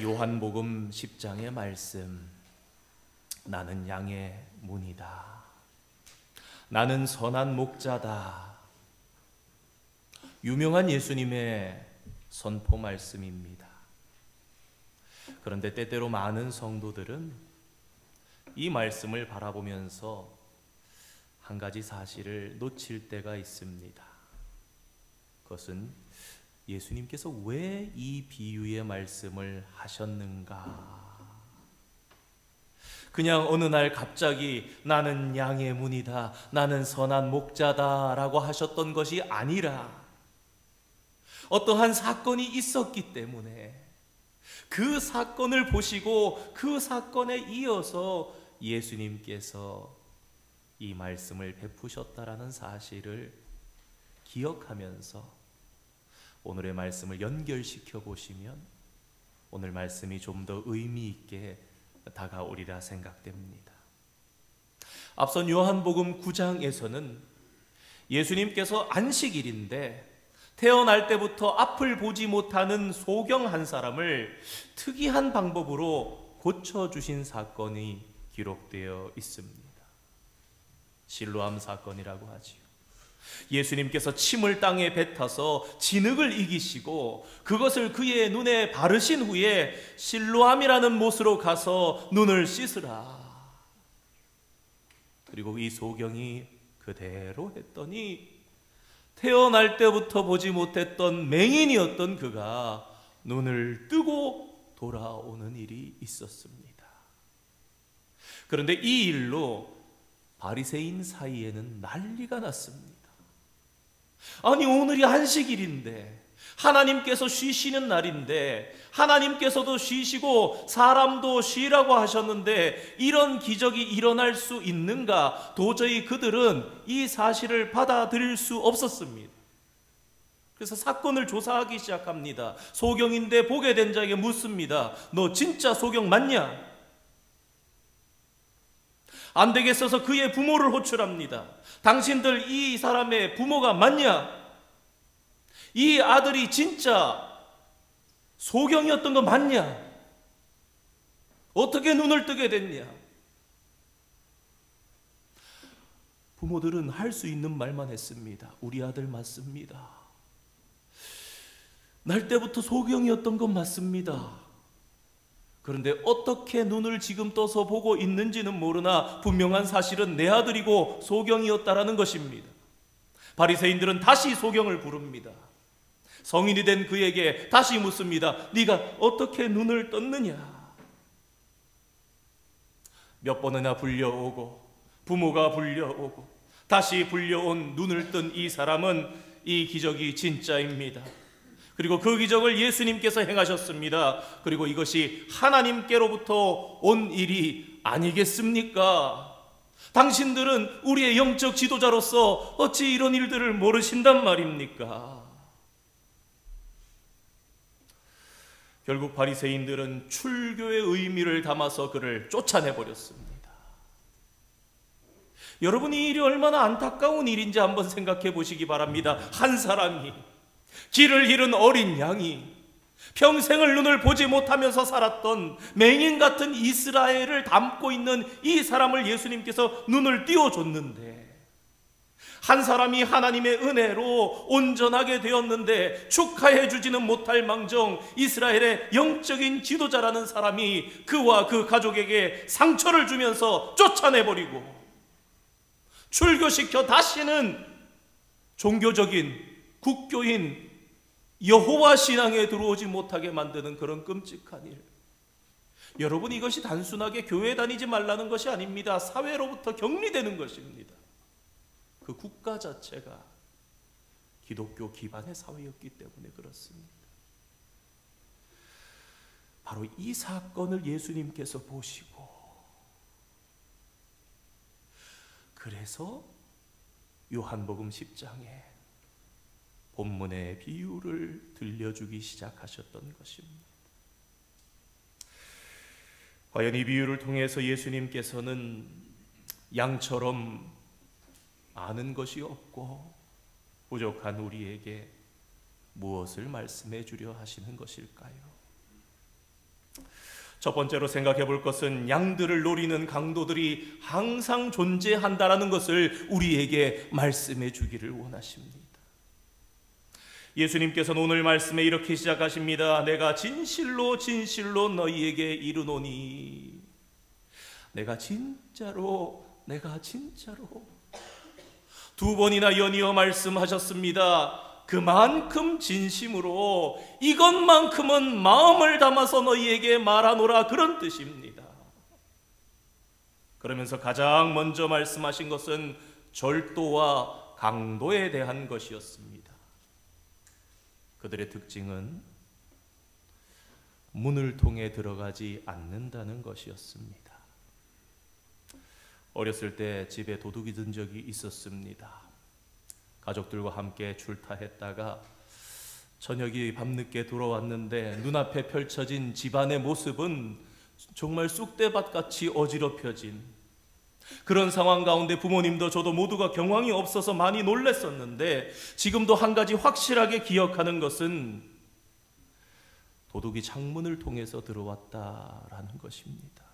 요한복음 10장의 말씀, 나는 양의 문이다, 나는 선한 목자다, 유명한 예수님의 선포 말씀입니다. 그런데 때때로 많은 성도들은 이 말씀을 바라보면서 한 가지 사실을 놓칠 때가 있습니다. 그것은 예수님께서 왜 이 비유의 말씀을 하셨는가? 그냥 어느 날 갑자기 나는 양의 문이다, 나는 선한 목자다 라고 하셨던 것이 아니라 어떠한 사건이 있었기 때문에 그 사건을 보시고 그 사건에 이어서 예수님께서 이 말씀을 베푸셨다라는 사실을 기억하면서 오늘의 말씀을 연결시켜 보시면 오늘 말씀이 좀 더 의미 있게 다가오리라 생각됩니다. 앞선 요한복음 9장에서는 예수님께서 안식일인데 태어날 때부터 앞을 보지 못하는 소경 한 사람을 특이한 방법으로 고쳐주신 사건이 기록되어 있습니다. 실로암 사건이라고 하지요. 예수님께서 침을 땅에 뱉어서 진흙을 이기시고 그것을 그의 눈에 바르신 후에 실로암이라는 못으로 가서 눈을 씻으라. 그리고 이 소경이 그대로 했더니 태어날 때부터 보지 못했던 맹인이었던 그가 눈을 뜨고 돌아오는 일이 있었습니다. 그런데 이 일로 바리새인 사이에는 난리가 났습니다. 아니, 오늘이 안식일인데, 하나님께서 쉬시는 날인데, 하나님께서도 쉬시고 사람도 쉬라고 하셨는데 이런 기적이 일어날 수 있는가? 도저히 그들은 이 사실을 받아들일 수 없었습니다. 그래서 사건을 조사하기 시작합니다. 소경인데 보게 된 자에게 묻습니다. 너 진짜 소경 맞냐? 안 되겠어서 그의 부모를 호출합니다. 당신들 이 사람의 부모가 맞냐? 이 아들이 진짜 소경이었던 거 맞냐? 어떻게 눈을 뜨게 됐냐? 부모들은 할 수 있는 말만 했습니다. 우리 아들 맞습니다. 날 때부터 소경이었던 건 맞습니다. 그런데 어떻게 눈을 지금 떠서 보고 있는지는 모르나 분명한 사실은 내 아들이고 소경이었다라는 것입니다. 바리새인들은 다시 소경을 부릅니다. 성인이 된 그에게 다시 묻습니다. 네가 어떻게 눈을 떴느냐? 몇 번이나 불려오고 부모가 불려오고 다시 불려온 눈을 뜬 이 사람은 이 기적이 진짜입니다. 그리고 그 기적을 예수님께서 행하셨습니다. 그리고 이것이 하나님께로부터 온 일이 아니겠습니까? 당신들은 우리의 영적 지도자로서 어찌 이런 일들을 모르신단 말입니까? 결국 바리새인들은 출교의 의미를 담아서 그를 쫓아내버렸습니다. 여러분, 이 일이 얼마나 안타까운 일인지 한번 생각해 보시기 바랍니다. 한 사람이, 길을 잃은 어린 양이, 평생을 눈을 보지 못하면서 살았던 맹인 같은 이스라엘을 담고 있는 이 사람을 예수님께서 눈을 띄워줬는데, 한 사람이 하나님의 은혜로 온전하게 되었는데 축하해 주지는 못할 망정 이스라엘의 영적인 지도자라는 사람이 그와 그 가족에게 상처를 주면서 쫓아내버리고 출교시켜 다시는 종교적인 국교인 여호와 신앙에 들어오지 못하게 만드는 그런 끔찍한 일. 여러분, 이것이 단순하게 교회 다니지 말라는 것이 아닙니다. 사회로부터 격리되는 것입니다. 그 국가 자체가 기독교 기반의 사회였기 때문에 그렇습니다. 바로 이 사건을 예수님께서 보시고 그래서 요한복음 10장에 본문의 비유를 들려주기 시작하셨던 것입니다. 과연 이 비유를 통해서 예수님께서는 양처럼 아는 것이 없고 부족한 우리에게 무엇을 말씀해 주려 하시는 것일까요? 첫 번째로 생각해 볼 것은 양들을 노리는 강도들이 항상 존재한다라는 것을 우리에게 말씀해 주기를 원하십니다. 예수님께서는 오늘 말씀에 이렇게 시작하십니다. 내가 진실로 진실로 너희에게 이르노니, 내가 진짜로 두 번이나 연이어 말씀하셨습니다. 그만큼 진심으로 이것만큼은 마음을 담아서 너희에게 말하노라, 그런 뜻입니다. 그러면서 가장 먼저 말씀하신 것은 절도와 강도에 대한 것이었습니다. 그들의 특징은 문을 통해 들어가지 않는다는 것이었습니다. 어렸을 때 집에 도둑이 든 적이 있었습니다. 가족들과 함께 출타했다가 저녁이 밤늦게 돌아왔는데 눈앞에 펼쳐진 집안의 모습은 정말 쑥대밭같이 어지럽혀진 그런 상황 가운데 부모님도 저도 모두가 경황이 없어서 많이 놀랐었는데, 지금도 한 가지 확실하게 기억하는 것은 도둑이 창문을 통해서 들어왔다라는 것입니다.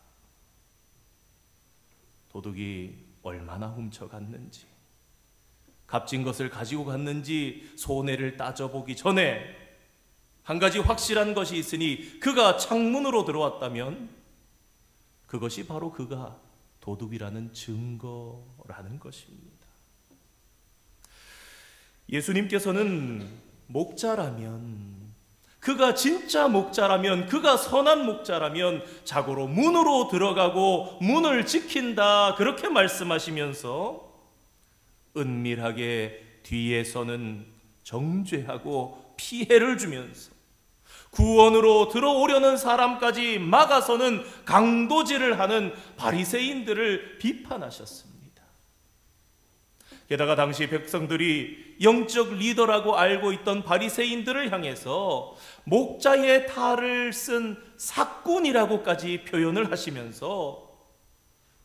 도둑이 얼마나 훔쳐갔는지, 값진 것을 가지고 갔는지 손해를 따져보기 전에 한 가지 확실한 것이 있으니, 그가 창문으로 들어왔다면 그것이 바로 그가 도둑이라는 증거라는 것입니다. 예수님께서는 목자라면, 그가 진짜 목자라면, 그가 선한 목자라면 자고로 문으로 들어가고 문을 지킨다, 그렇게 말씀하시면서 은밀하게 뒤에서는 정죄하고 피해를 주면서 구원으로 들어오려는 사람까지 막아서는 강도질을 하는 바리새인들을 비판하셨습니다. 게다가 당시 백성들이 영적 리더라고 알고 있던 바리새인들을 향해서 목자의 탈을 쓴 삭군이라고까지 표현을 하시면서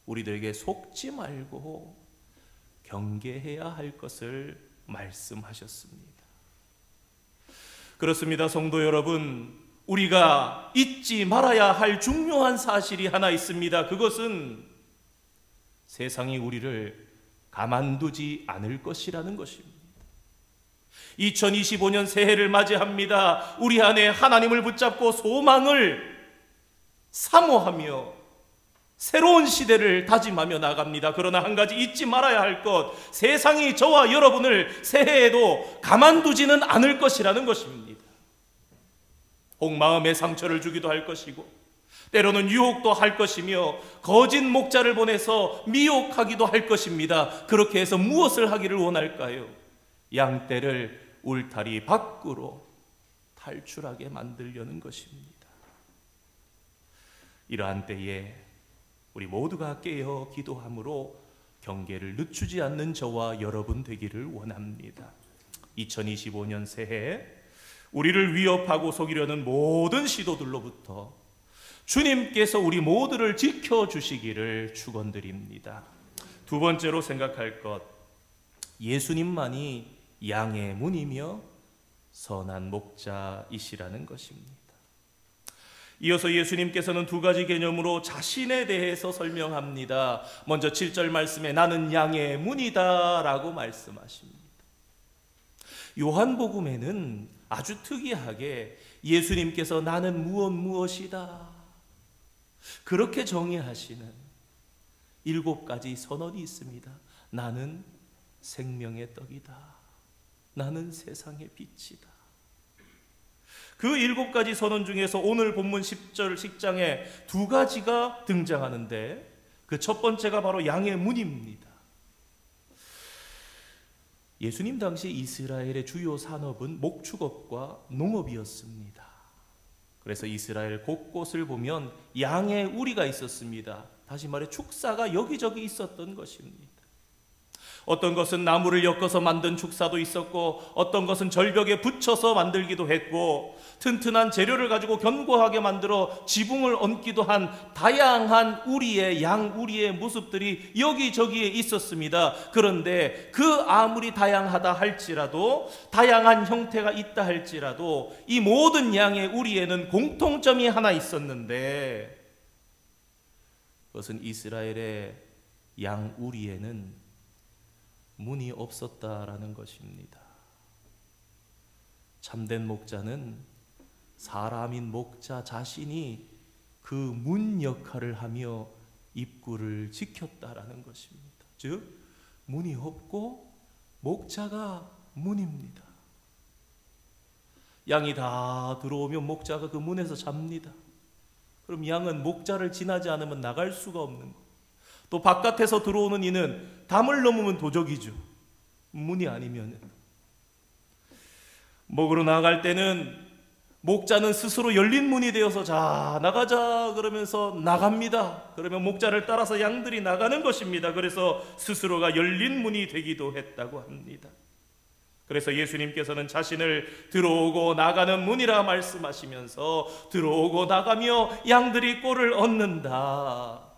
우리들에게 속지 말고 경계해야 할 것을 말씀하셨습니다. 그렇습니다. 성도 여러분, 우리가 잊지 말아야 할 중요한 사실이 하나 있습니다. 그것은 세상이 우리를 가만두지 않을 것이라는 것입니다. 2025년 새해를 맞이합니다. 우리 안에 하나님을 붙잡고 소망을 사모하며 새로운 시대를 다짐하며 나갑니다. 그러나 한 가지 잊지 말아야 할 것, 세상이 저와 여러분을 새해에도 가만두지는 않을 것이라는 것입니다. 혹 마음에 상처를 주기도 할 것이고, 때로는 유혹도 할 것이며, 거짓 목자를 보내서 미혹하기도 할 것입니다. 그렇게 해서 무엇을 하기를 원할까요? 양떼를 울타리 밖으로 탈출하게 만들려는 것입니다. 이러한 때에 우리 모두가 깨어 기도함으로 경계를 늦추지 않는 저와 여러분 되기를 원합니다. 2025년 새해 우리를 위협하고 속이려는 모든 시도들로부터 주님께서 우리 모두를 지켜주시기를 축원드립니다. 두 번째로 생각할 것, 예수님만이 양의 문이며 선한 목자이시라는 것입니다. 이어서 예수님께서는 두 가지 개념으로 자신에 대해서 설명합니다. 먼저 7절 말씀에 나는 양의 문이다 라고 말씀하십니다. 요한복음에는 아주 특이하게 예수님께서 나는 무엇이다 그렇게 정의하시는 7가지 선언이 있습니다. 나는 생명의 떡이다. 나는 세상의 빛이다. 그 7가지 선언 중에서 오늘 본문 10절 10장에 2가지가 등장하는데, 그 첫 번째가 바로 양의 문입니다. 예수님 당시 이스라엘의 주요 산업은 목축업과 농업이었습니다. 그래서 이스라엘 곳곳을 보면 양의 우리가 있었습니다. 다시 말해 축사가 여기저기 있었던 것입니다. 어떤 것은 나무를 엮어서 만든 축사도 있었고, 어떤 것은 절벽에 붙여서 만들기도 했고, 튼튼한 재료를 가지고 견고하게 만들어 지붕을 얹기도 한 다양한 양 우리의 모습들이 여기저기에 있었습니다. 그런데 그 아무리 다양하다 할지라도, 다양한 형태가 있다 할지라도 이 모든 양의 우리에는 공통점이 하나 있었는데, 그것은 이스라엘의 양 우리에는 문이 없었다라는 것입니다. 참된 목자는 사람인 목자 자신이 그 문 역할을 하며 입구를 지켰다라는 것입니다. 즉 문이 없고 목자가 문입니다. 양이 다 들어오면 목자가 그 문에서 잡니다. 그럼 양은 목자를 지나지 않으면 나갈 수가 없는 거예요. 또 바깥에서 들어오는 이는 담을 넘으면 도적이죠. 문이 아니면. 먹으러 나갈 때는 목자는 스스로 열린 문이 되어서 자 나가자 그러면서 나갑니다. 그러면 목자를 따라서 양들이 나가는 것입니다. 그래서 스스로가 열린 문이 되기도 했다고 합니다. 그래서 예수님께서는 자신을 들어오고 나가는 문이라 말씀하시면서 들어오고 나가며 양들이 꼴을 얻는다.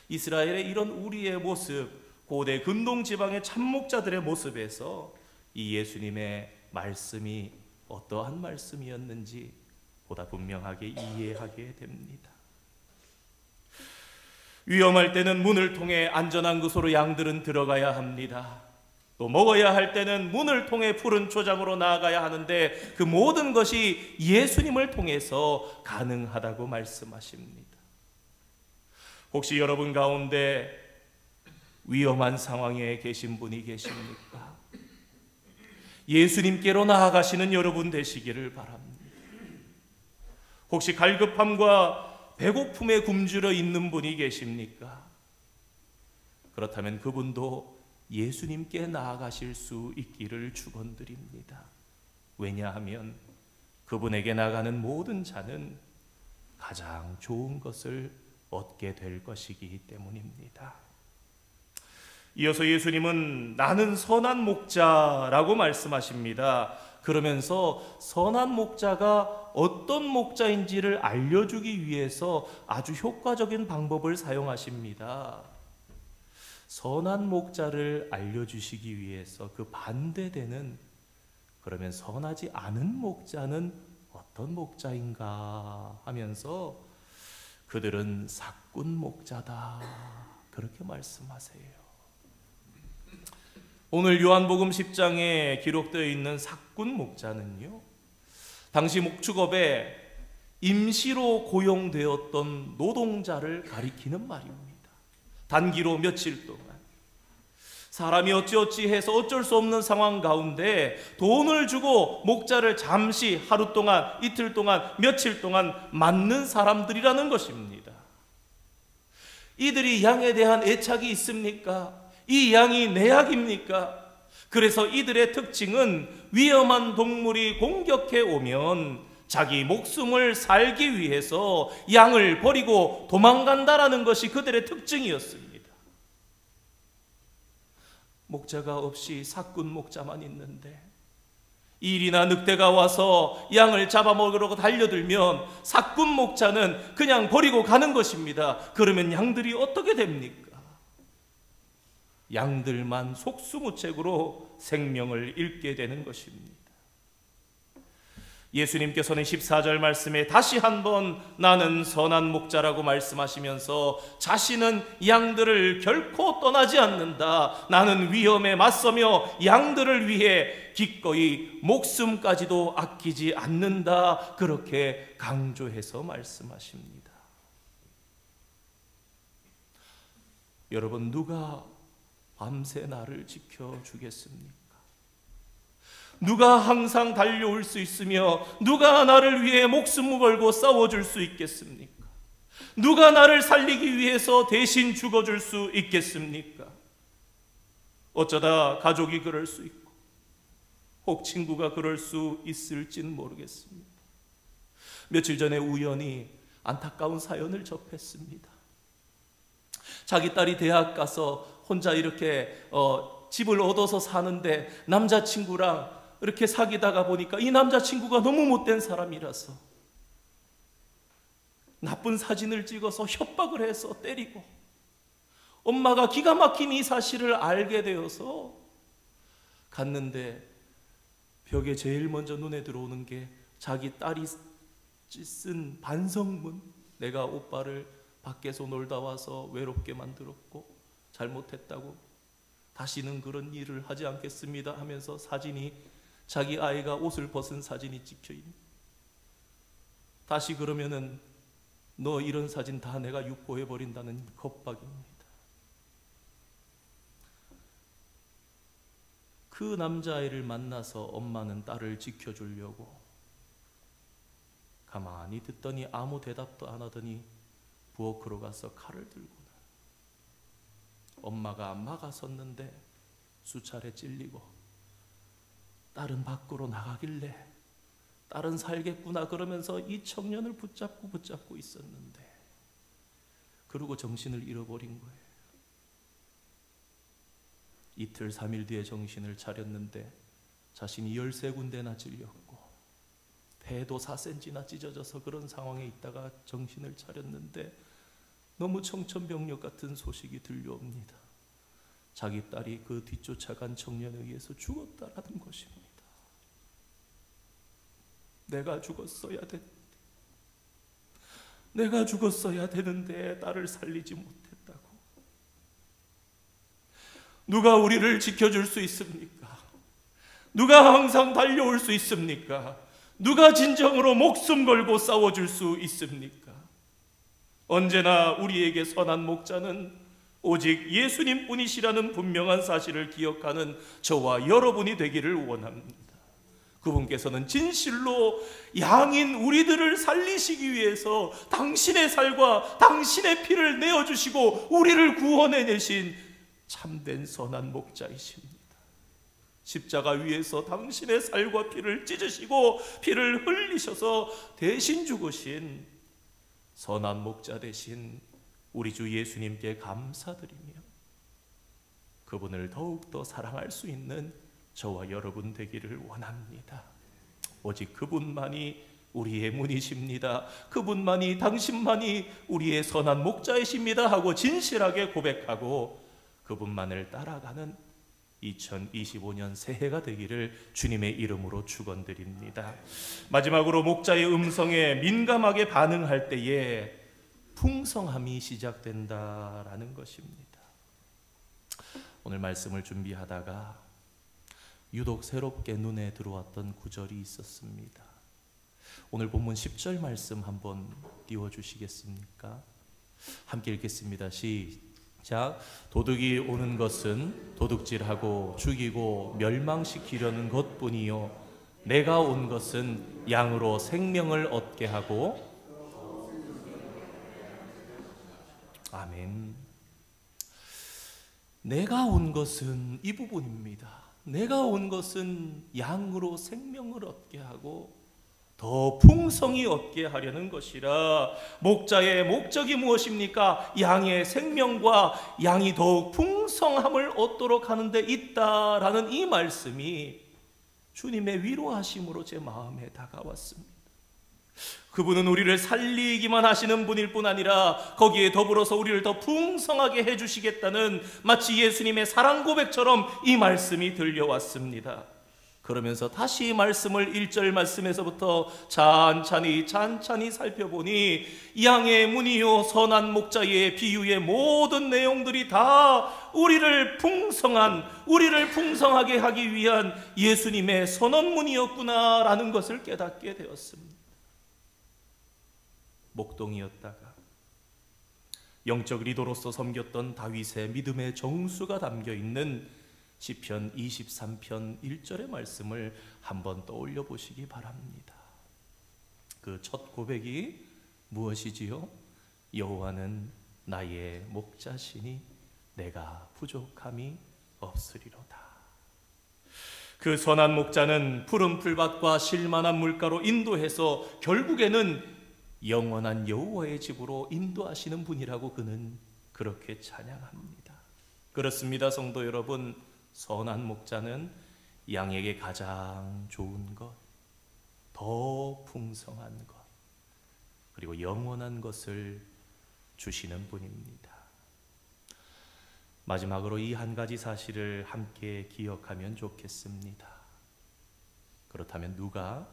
이스라엘의 이런 우리의 모습, 고대 근동 지방의 참목자들의 모습에서 이 예수님의 말씀이 어떠한 말씀이었는지 보다 분명하게 이해하게 됩니다. 위험할 때는 문을 통해 안전한 곳으로 양들은 들어가야 합니다. 또 먹어야 할 때는 문을 통해 푸른 초장으로 나아가야 하는데 그 모든 것이 예수님을 통해서 가능하다고 말씀하십니다. 혹시 여러분 가운데 위험한 상황에 계신 분이 계십니까? 예수님께로 나아가시는 여러분 되시기를 바랍니다. 혹시 갈급함과 배고픔에 굶주려 있는 분이 계십니까? 그렇다면 그분도 예수님께 나아가실 수 있기를 축원드립니다. 왜냐하면 그분에게 나가는 모든 자는 가장 좋은 것을 얻게 될 것이기 때문입니다. 이어서 예수님은 나는 선한 목자라고 말씀하십니다. 그러면서 선한 목자가 어떤 목자인지를 알려주기 위해서 아주 효과적인 방법을 사용하십니다. 선한 목자를 알려주시기 위해서 그 반대되는, 그러면 선하지 않은 목자는 어떤 목자인가 하면서 그들은 사꾼 목자다 그렇게 말씀하세요. 오늘 요한복음 10장에 기록되어 있는 사꾼 목자는요, 당시 목축업에 임시로 고용되었던 노동자를 가리키는 말입니다. 단기로 며칠 동안 사람이 어찌어찌해서 어쩔 수 없는 상황 가운데 돈을 주고 목자를 잠시 하루 동안, 이틀 동안, 며칠 동안 맡는 사람들이라는 것입니다. 이들이 양에 대한 애착이 있습니까? 이 양이 내 약입니까? 그래서 이들의 특징은 위험한 동물이 공격해 오면 자기 목숨을 살기 위해서 양을 버리고 도망간다라는 것이 그들의 특징이었습니다. 목자가 없이 사꾼 목자만 있는데 일이나 늑대가 와서 양을 잡아먹으려고 달려들면 사꾼 목자는 그냥 버리고 가는 것입니다. 그러면 양들이 어떻게 됩니까? 양들만 속수무책으로 생명을 잃게 되는 것입니다. 예수님께서는 14절 말씀에 다시 한번 나는 선한 목자라고 말씀하시면서 자신은 양들을 결코 떠나지 않는다. 나는 위험에 맞서며 양들을 위해 기꺼이 목숨까지도 아끼지 않는다. 그렇게 강조해서 말씀하십니다. 여러분, 누가 밤새 나를 지켜주겠습니까? 누가 항상 달려올 수 있으며 누가 나를 위해 목숨을 걸고 싸워줄 수 있겠습니까? 누가 나를 살리기 위해서 대신 죽어줄 수 있겠습니까? 어쩌다 가족이 그럴 수 있고 혹 친구가 그럴 수 있을지는 모르겠습니다. 며칠 전에 우연히 안타까운 사연을 접했습니다. 자기 딸이 대학 가서 혼자 이렇게 집을 얻어서 사는데 남자친구랑 이렇게 사귀다가 보니까 이 남자친구가 너무 못된 사람이라서 나쁜 사진을 찍어서 협박을 해서 때리고, 엄마가 기가 막힌 이 사실을 알게 되어서 갔는데 벽에 제일 먼저 눈에 들어오는 게 자기 딸이 쓴 반성문, 내가 오빠를 밖에서 놀다 와서 외롭게 만들었고 잘못했다고 다시는 그런 일을 하지 않겠습니다 하면서 사진이, 자기 아이가 옷을 벗은 사진이 찍혀있는, 다시 그러면은 너 이런 사진 다 내가 유포해버린다는 겁박입니다. 그 남자아이를 만나서 엄마는 딸을 지켜주려고 가만히 듣더니 아무 대답도 안 하더니 부엌으로 가서 칼을 들고 엄마가 막아섰는데 수차례 찔리고 딸은 밖으로 나가길래 딸은 살겠구나 그러면서 이 청년을 붙잡고 있었는데 그러고 정신을 잃어버린 거예요. 이틀 3일 뒤에 정신을 차렸는데 자신이 13군데나 찔렸고 배도 4cm나 찢어져서 그런 상황에 있다가 정신을 차렸는데 너무 청천벽력 같은 소식이 들려옵니다. 자기 딸이 그 뒤쫓아간 청년에 의해서 죽었다라는 것입니다. 내가 죽었어야 되는데 딸을 살리지 못했다고. 누가 우리를 지켜줄 수 있습니까? 누가 항상 달려올 수 있습니까? 누가 진정으로 목숨 걸고 싸워줄 수 있습니까? 언제나 우리에게 선한 목자는 오직 예수님뿐이시라는 분명한 사실을 기억하는 저와 여러분이 되기를 원합니다. 그분께서는 진실로 양인 우리들을 살리시기 위해서 당신의 살과 당신의 피를 내어주시고 우리를 구원해내신 참된 선한 목자이십니다. 십자가 위에서 당신의 살과 피를 찢으시고 피를 흘리셔서 대신 죽으신 선한 목자 되신 우리 주 예수님께 감사드리며 그분을 더욱더 사랑할 수 있는 저와 여러분 되기를 원합니다. 오직 그분만이 우리의 문이십니다. 그분만이, 당신만이 우리의 선한 목자이십니다 하고 진실하게 고백하고 그분만을 따라가는 2025년 새해가 되기를 주님의 이름으로 축원드립니다. 마지막으로 목자의 음성에 민감하게 반응할 때에 풍성함이 시작된다라는 것입니다. 오늘 말씀을 준비하다가 유독 새롭게 눈에 들어왔던 구절이 있었습니다. 오늘 본문 10절 말씀 한번 띄워주시겠습니까? 함께 읽겠습니다. 시작. 도둑이 오는 것은 도둑질하고 죽이고 멸망시키려는 것뿐이요 내가 온 것은 양으로 생명을 얻게 하고. 아멘. 내가 온 것은 이 부분입니다. 내가 온 것은 양으로 생명을 얻게 하고 더 풍성히 얻게 하려는 것이라. 목자의 목적이 무엇입니까? 양의 생명과 양이 더욱 풍성함을 얻도록 하는 데 있다라는 이 말씀이 주님의 위로하심으로 제 마음에 다가왔습니다. 그분은 우리를 살리기만 하시는 분일 뿐 아니라 거기에 더불어서 우리를 더 풍성하게 해주시겠다는 마치 예수님의 사랑 고백처럼 이 말씀이 들려왔습니다. 그러면서 다시 말씀을 1절 말씀에서부터 찬찬히 살펴보니 양의 문이요 선한 목자의 비유의 모든 내용들이 다 우리를 풍성하게 하기 위한 예수님의 선언문이었구나라는 것을 깨닫게 되었습니다. 목동이었다가 영적 리더로서 섬겼던 다윗의 믿음의 정수가 담겨있는 시편 23편 1절의 말씀을 한번 떠올려 보시기 바랍니다. 그 첫 고백이 무엇이지요? 여호와는 나의 목자시니 내가 부족함이 없으리로다. 그 선한 목자는 푸른 풀밭과 실만한 물가로 인도해서 결국에는 영원한 여호와의 집으로 인도하시는 분이라고 그는 그렇게 찬양합니다. 그렇습니다, 성도 여러분. 선한 목자는 양에게 가장 좋은 것, 더 풍성한 것, 그리고 영원한 것을 주시는 분입니다. 마지막으로 이 한 가지 사실을 함께 기억하면 좋겠습니다. 그렇다면 누가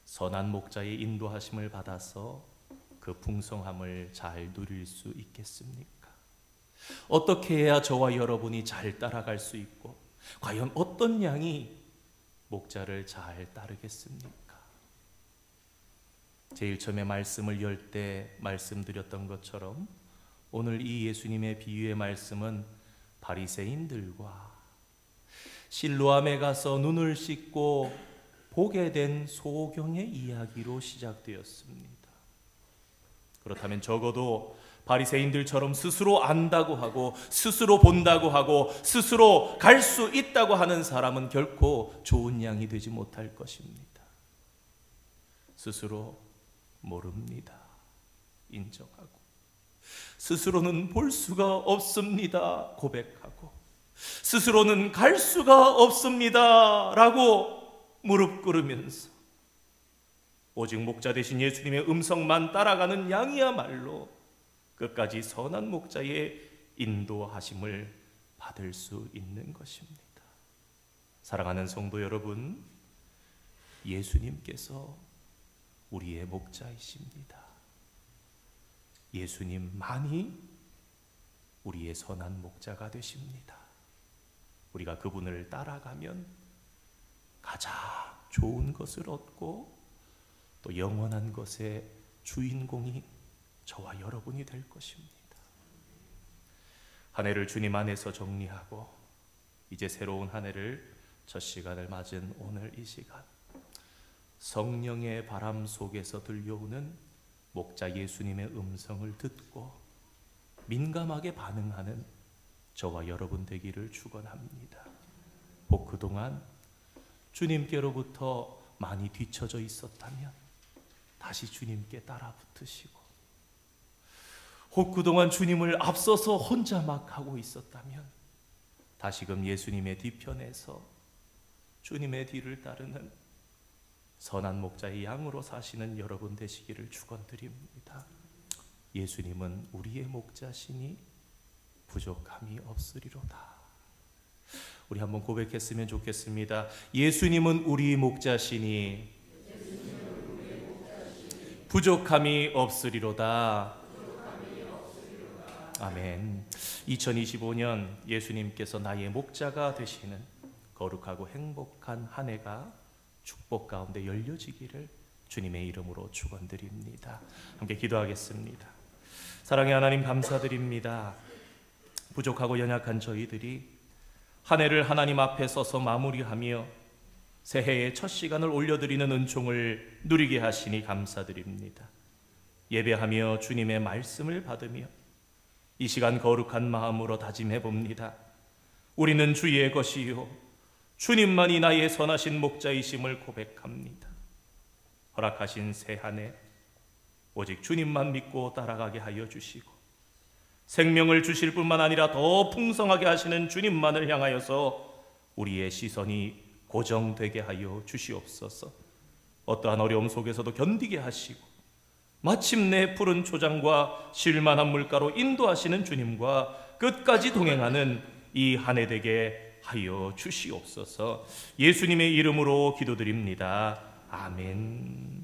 선한 목자의 인도하심을 받아서 그 풍성함을 잘 누릴 수 있겠습니까? 어떻게 해야 저와 여러분이 잘 따라갈 수 있고 과연 어떤 양이 목자를 잘 따르겠습니까? 제일 처음에 말씀을 열 때 말씀드렸던 것처럼 오늘 이 예수님의 비유의 말씀은 바리새인들과 실로암에 가서 눈을 씻고 보게 된 소경의 이야기로 시작되었습니다. 그렇다면 적어도 바리새인들처럼 스스로 안다고 하고 스스로 본다고 하고 스스로 갈 수 있다고 하는 사람은 결코 좋은 양이 되지 못할 것입니다. 스스로 모릅니다. 인정하고 스스로는 볼 수가 없습니다. 고백하고 스스로는 갈 수가 없습니다. 라고 무릎 꿇으면서 오직 목자 되신 예수님의 음성만 따라가는 양이야말로 끝까지 선한 목자의 인도하심을 받을 수 있는 것입니다. 사랑하는 성도 여러분, 예수님께서 우리의 목자이십니다. 예수님만이 우리의 선한 목자가 되십니다. 우리가 그분을 따라가면 가장 좋은 것을 얻고 또 영원한 것의 주인공이 저와 여러분이 될 것입니다. 한 해를 주님 안에서 정리하고 이제 새로운 한 해를 첫 시간을 맞은 오늘 이 시간, 성령의 바람 속에서 들려오는 목자 예수님의 음성을 듣고 민감하게 반응하는 저와 여러분 되기를 축원합니다. 혹 그동안 주님께로부터 많이 뒤처져 있었다면 다시 주님께 따라 붙으시고, 혹 그동안 주님을 앞서서 혼자 막 하고 있었다면 다시금 예수님의 뒤편에서 주님의 뒤를 따르는 선한 목자의 양으로 사시는 여러분 되시기를 축원드립니다. 예수님은 우리의 목자시니 부족함이 없으리로다. 우리 한번 고백했으면 좋겠습니다. 예수님은 우리 목자시니 부족함이 없으리로다. 아멘. 2025년 예수님께서 나의 목자가 되시는 거룩하고 행복한 한 해가 축복 가운데 열려지기를 주님의 이름으로 축원드립니다. 함께 기도하겠습니다. 사랑의 하나님, 감사드립니다. 부족하고 연약한 저희들이 한 해를 하나님 앞에 서서 마무리하며 새해의 첫 시간을 올려드리는 은총을 누리게 하시니 감사드립니다. 예배하며 주님의 말씀을 받으며 이 시간 거룩한 마음으로 다짐해 봅니다. 우리는 주의 것이요 주님만이 나의 선하신 목자이심을 고백합니다. 허락하신 새 한 해 오직 주님만 믿고 따라가게 하여 주시고 생명을 주실 뿐만 아니라 더 풍성하게 하시는 주님만을 향하여서 우리의 시선이 고정되게 하여 주시옵소서. 어떠한 어려움 속에서도 견디게 하시고 마침내 푸른 초장과 실만한 물가로 인도하시는 주님과 끝까지 동행하는 이 한 해 되게 하여 주시옵소서. 예수님의 이름으로 기도드립니다. 아멘.